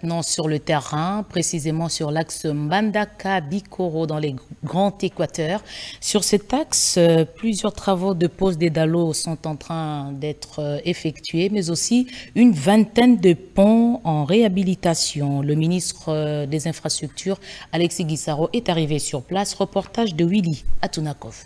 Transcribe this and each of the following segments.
maintenant sur le terrain, précisément sur l'axe Mbandaka-Bikoro dans les Grands Équateurs. Sur cet axe, plusieurs travaux de pose des dallos sont en train d'être effectués, mais aussi une vingtaine de ponts en réhabilitation. Le ministre des Infrastructures, Alexis Guissaro, est arrivé sur place. Reportage de Willy Atunakov.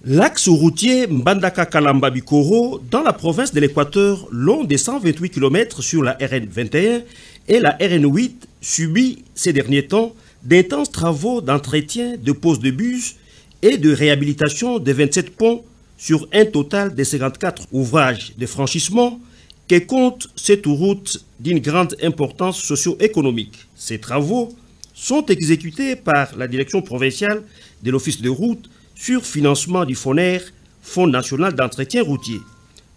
L'axe routier Mbandaka-Kalamba-Bikoro dans la province de l'Équateur, long de 128 km sur la RN 21 et la RN 8, subit ces derniers temps d'intenses travaux d'entretien, de pose de bus et de réhabilitation de 27 ponts sur un total de 54 ouvrages de franchissement que compte cette route d'une grande importance socio-économique. Ces travaux sont exécutés par la direction provinciale de l'Office de route sur financement du FONER, Fonds national d'entretien routier.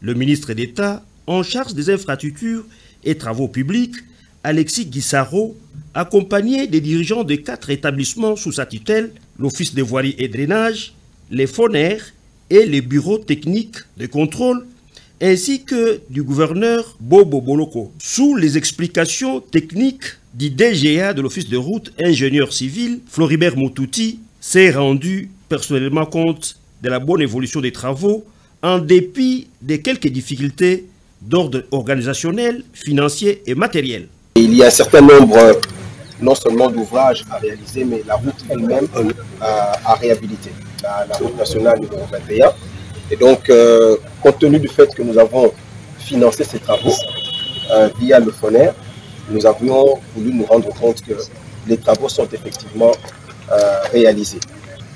Le ministre d'État en charge des infrastructures et travaux publics, Alexis Guissaro, accompagné des dirigeants de 4 établissements sous sa tutelle, l'Office de voirie et drainage, les FONER et les bureaux techniques de contrôle, ainsi que du gouverneur Bobo Boloko. Sous les explications techniques du DGA de l'Office de route, ingénieur civil, Floribert Moutouti, s'est rendu personnellement compte de la bonne évolution des travaux en dépit de quelques difficultés d'ordre organisationnel, financier et matériel. Il y a un certain nombre non seulement d'ouvrages à réaliser, mais la route elle-même à réhabiliter, la route nationale numéro 21. Et donc, compte tenu du fait que nous avons financé ces travaux via le FONER, nous avions voulu nous rendre compte que les travaux sont effectivement réalisés.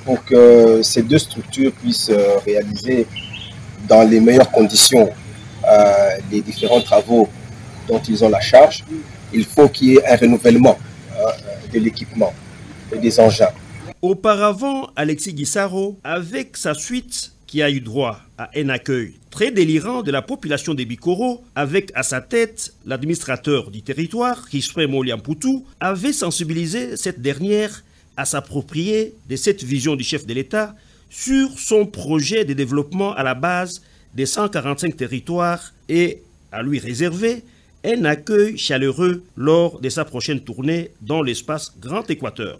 Pour que ces deux structures puissent réaliser dans les meilleures conditions les différents travaux dont ils ont la charge, il faut qu'il y ait un renouvellement de l'équipement et des engins. Auparavant, Alexis Guissaro, avec sa suite qui a eu droit à un accueil très délirant de la population des Bikoro, avec à sa tête l'administrateur du territoire, Kiswe Moliampoutou, avait sensibilisé cette dernière à s'approprier de cette vision du chef de l'État sur son projet de développement à la base des 145 territoires et à lui réserver un accueil chaleureux lors de sa prochaine tournée dans l'espace Grand Équateur.